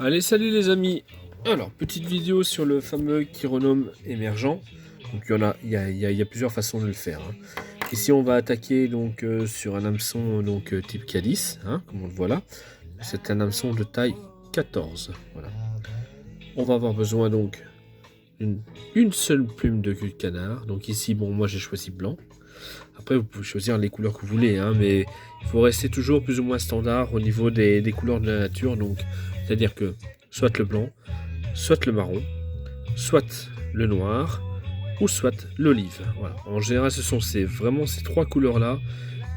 Allez, salut les amis. Alors, petite vidéo sur le fameux chironome émergent. Donc il y a plusieurs façons de le faire, hein. Ici on va attaquer donc sur un hameçon type calice, hein, comme on le voit là. C'est un hameçon de taille 14. Voilà. On va avoir besoin donc une seule plume de cul de canard. Donc ici, bon, moi j'ai choisi blanc. Après vous pouvez choisir les couleurs que vous voulez, hein, mais il faut rester toujours plus ou moins standard au niveau des couleurs de la nature. Donc c'est-à-dire que soit le blanc, soit le marron, soit le noir, ou soit l'olive. Voilà. En général, ce sont vraiment ces trois couleurs-là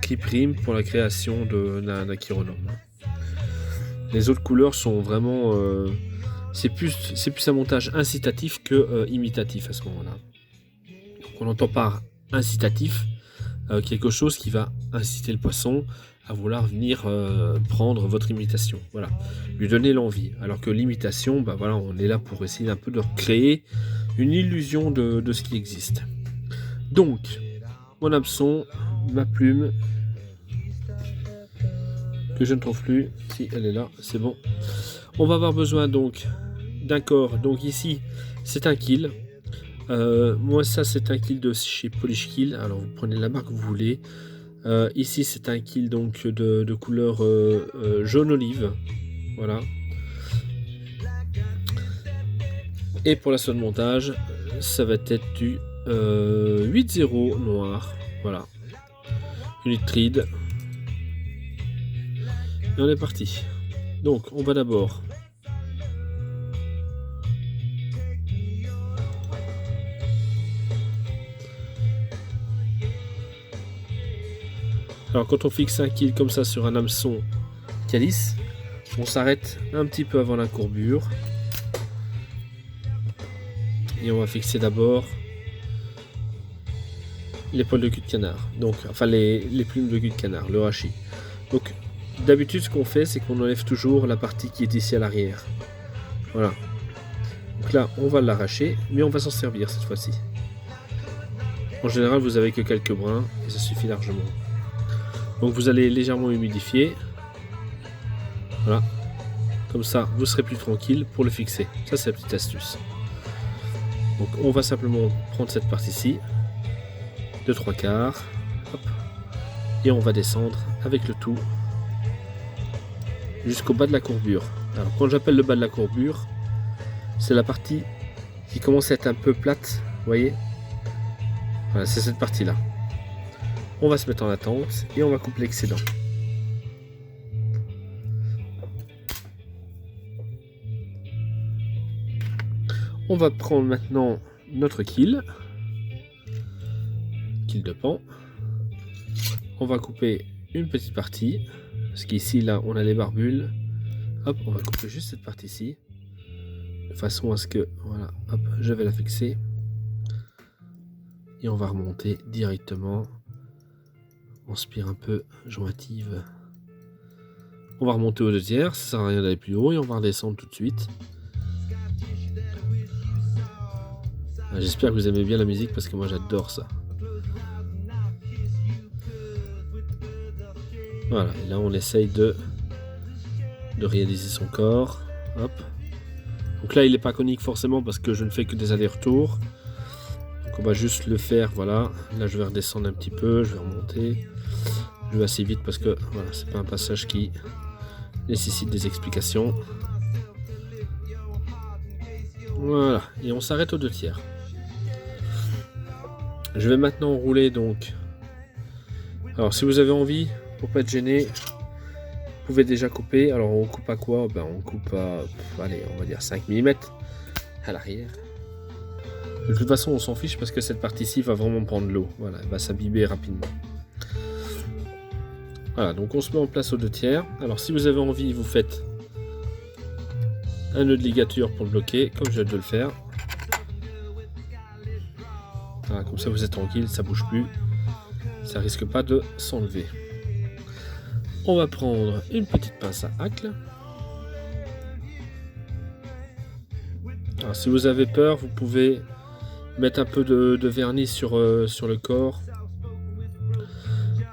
qui priment pour la création d'un chironome. Les autres couleurs sont vraiment... c'est plus un montage incitatif que imitatif à ce moment-là. Donc on entend par incitatif quelque chose qui va inciter le poisson à vouloir venir prendre votre imitation. Voilà, lui donner l'envie. Alors que l'imitation, bah voilà, on est là pour essayer un peu de créer une illusion de ce qui existe. Donc, mon hameçon, ma plume, que je ne trouve plus. Si, elle est là, c'est bon. On va avoir besoin donc d'un corps. Donc ici, c'est un kill. Moi, ça, c'est un kill de chez Polish Kill. Alors, vous prenez la marque que vous voulez. Ici, c'est un kill donc de couleur jaune olive. Voilà. Et pour la sonde montage, ça va être du 8-0 noir. Voilà. Unitride. Et on est parti. Donc, on va d'abord alors quand on fixe un kill comme ça sur un hameçon calice, on s'arrête un petit peu avant la courbure. Et on va fixer d'abord les poils de cul de canard. Donc, enfin les plumes de cul de canard, le hachis. Donc, d'habitude, ce qu'on fait, c'est qu'on enlève toujours la partie qui est ici à l'arrière. Voilà. Donc là, on va l'arracher, mais on va s'en servir cette fois-ci. En général, vous avez que quelques brins, et ça suffit largement. Donc vous allez légèrement humidifier. Voilà. Comme ça, vous serez plus tranquille pour le fixer. Ça, c'est la petite astuce. Donc on va simplement prendre cette partie-ci, de 3/4, hop, et on va descendre avec le tout jusqu'au bas de la courbure. Alors quand j'appelle le bas de la courbure, c'est la partie qui commence à être un peu plate, vous voyez. Voilà, c'est cette partie-là. On va se mettre en attente et on va couper l'excédent. On va prendre maintenant notre kill de pan. On va couper une petite partie, parce qu'ici là on a les barbules. Hop, on va couper juste cette partie-ci, de façon à ce que, voilà, hop, je vais la fixer. Et on va remonter directement. On spire un peu jointive. On va remonter aux 2/3, ça sert à rien d'aller plus haut, et on va redescendre tout de suite. J'espère que vous aimez bien la musique parce que moi j'adore ça. Voilà, et là on essaye de réaliser son corps. Hop. Donc là il n'est pas conique forcément parce que je ne fais que des allers-retours. Donc on va juste le faire, voilà. Là je vais redescendre un petit peu, je vais remonter. Je vais assez vite parce que voilà, c'est pas un passage qui nécessite des explications. Voilà, et on s'arrête aux 2/3. Je vais maintenant rouler donc. Alors si vous avez envie, pour pas être gêné, vous pouvez déjà couper. Alors on coupe à quoi? Ben, on coupe à, allez, on va dire 5 mm à l'arrière. De toute façon on s'en fiche parce que cette partie-ci va vraiment prendre l'eau. Voilà, elle va s'abîmer rapidement. Voilà, donc on se met en place aux 2/3. Alors si vous avez envie, vous faites un nœud de ligature pour le bloquer, comme je viens de le faire. Voilà, comme ça vous êtes tranquille, ça bouge plus. Ça risque pas de s'enlever. On va prendre une petite pince à hacle. Alors si vous avez peur, vous pouvez mettre un peu de vernis sur le corps.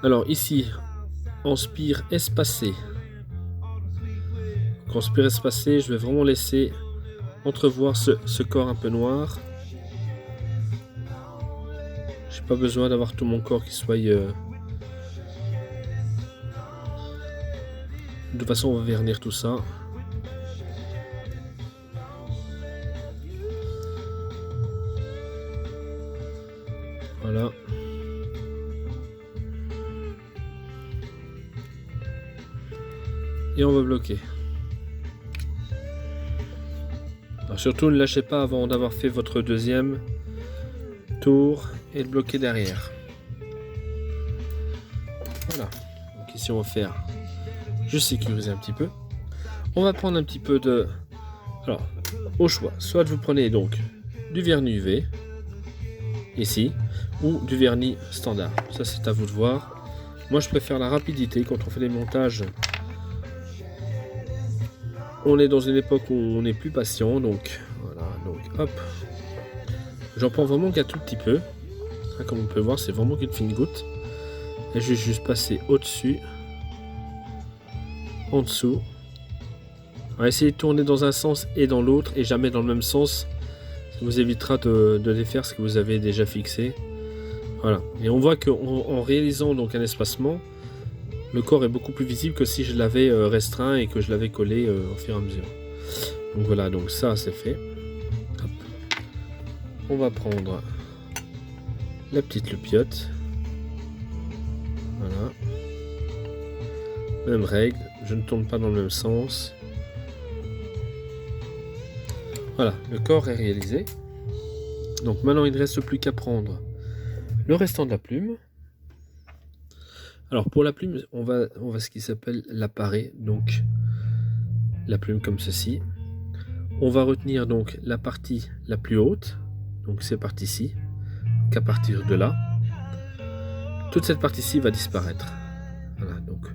Alors ici, en spire espacé. Quand Spirit espacé, je vais vraiment laisser entrevoir ce corps un peu noir. J'ai pas besoin d'avoir tout mon corps qui soit... De toute façon, on va vernir tout ça. Voilà. Et on va bloquer. Alors surtout, ne lâchez pas avant d'avoir fait votre deuxième tour et de bloquer derrière. Voilà. Donc ici, on va faire juste sécuriser un petit peu. On va prendre un petit peu de... Alors, au choix, soit vous prenez donc du vernis UV, ici, ou du vernis standard. Ça, c'est à vous de voir. Moi, je préfère la rapidité quand on fait des montages. On est dans une époque où on est plus patient, donc voilà, donc hop. J'en prends vraiment qu'un tout petit peu. Ça, comme on peut voir, c'est vraiment qu'une fine goutte. Et je vais juste passer au-dessus, en dessous. On va essayer de tourner dans un sens et dans l'autre, et jamais dans le même sens. Ça vous évitera de défaire ce que vous avez déjà fixé. Voilà. Et on voit qu'en réalisant donc un espacement, le corps est beaucoup plus visible que si je l'avais restreint et que je l'avais collé au fur et à mesure. Donc voilà, donc ça c'est fait. Hop. On va prendre la petite loupiote. Voilà. Même règle, je ne tourne pas dans le même sens. Voilà, le corps est réalisé. Donc maintenant il ne reste plus qu'à prendre le restant de la plume. Alors pour la plume, on va ce qui s'appelle l'apparer, donc la plume comme ceci. On va retenir donc la partie la plus haute, donc cette partie-ci. Donc à partir de là, toute cette partie-ci va disparaître. Voilà, donc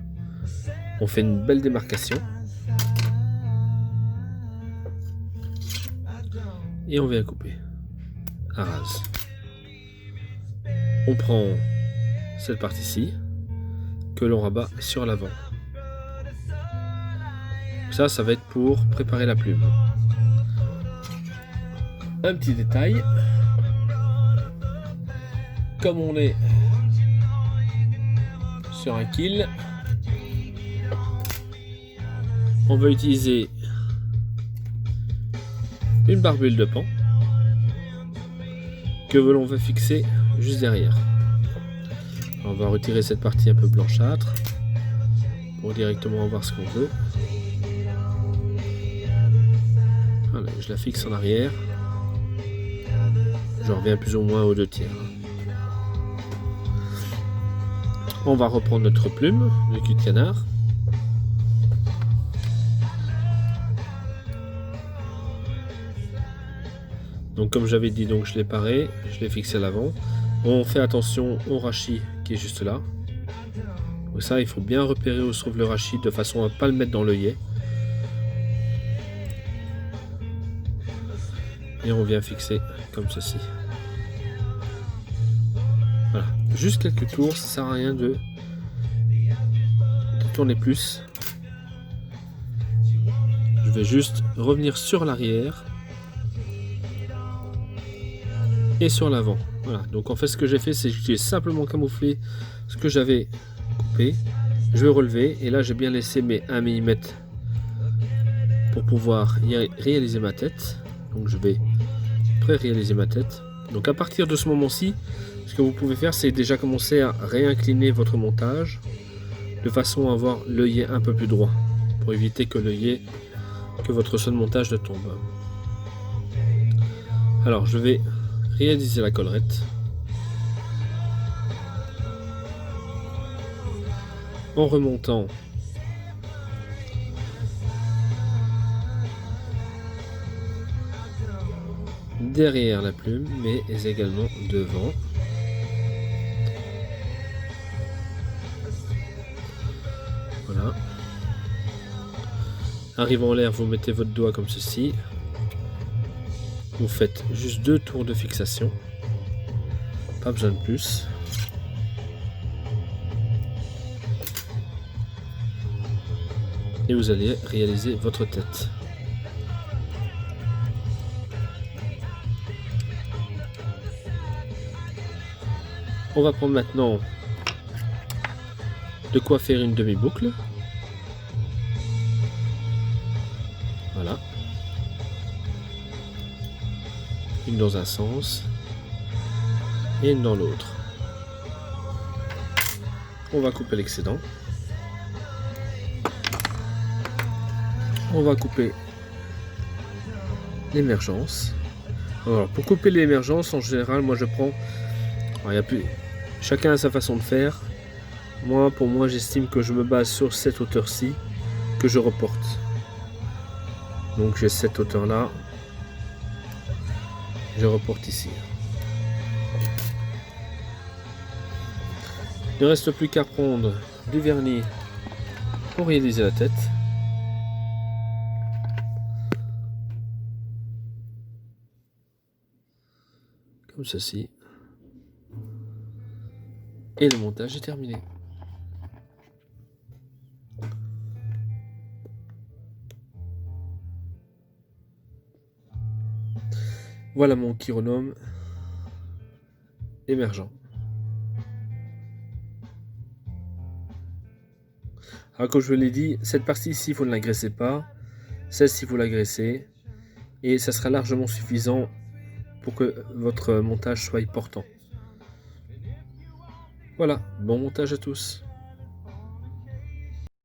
on fait une belle démarcation. Et on vient couper à rase. On prend cette partie-ci que l'on rabat sur l'avant. Ça va être pour préparer la plume. Un petit détail. Comme on est sur un kill, on va utiliser une barbule de pan que l'on va fixer juste derrière. On va retirer cette partie un peu blanchâtre pour directement avoir ce qu'on veut. Voilà, je la fixe en arrière. Je reviens plus ou moins aux 2 tiers. On va reprendre notre plume de cul de canard. Donc comme j'avais dit, donc je l'ai paré, je l'ai fixé à l'avant. On fait attention au rachis qui est juste là. Donc ça, il faut bien repérer où se trouve le rachis de façon à ne pas le mettre dans l'œillet. Et on vient fixer comme ceci. Voilà, juste quelques tours, ça sert à rien de tourner plus. Je vais juste revenir sur l'arrière et sur l'avant. Voilà, donc en fait ce que j'ai fait, c'est que j'ai simplement camouflé ce que j'avais coupé. Je vais relever et là j'ai bien laissé mes 1 mm pour pouvoir y réaliser ma tête. Donc je vais pré-réaliser ma tête. Donc à partir de ce moment-ci, ce que vous pouvez faire, c'est déjà commencer à réincliner votre montage de façon à avoir l'œillet un peu plus droit pour éviter que votre son de montage ne tombe. Alors je vais réaliser la collerette en remontant derrière la plume, mais également devant. Voilà. Arrivant en l'air, vous mettez votre doigt comme ceci. Vous faites juste 2 tours de fixation. Pas besoin de plus. et vous allez réaliser votre tête. On va prendre maintenant de quoi faire une demi-boucle. Voilà. Une dans un sens et une dans l'autre. On va couper l'excédent. On va couper l'émergence. Alors, pour couper l'émergence, en général, moi je prends... Alors, il y a plus... Chacun a sa façon de faire. Moi, pour moi, j'estime que je me base sur cette hauteur-ci que je reporte. Donc j'ai cette hauteur-là. Je reporte ici. Il ne reste plus qu'à prendre du vernis pour réaliser la tête. Comme ceci. Et le montage est terminé. Voilà mon chironome émergent. Alors comme je vous l'ai dit, cette partie-ci, vous ne l'agressez pas. Celle-ci, vous l'agressez. Et ça sera largement suffisant pour que votre montage soit portant. Voilà, bon montage à tous.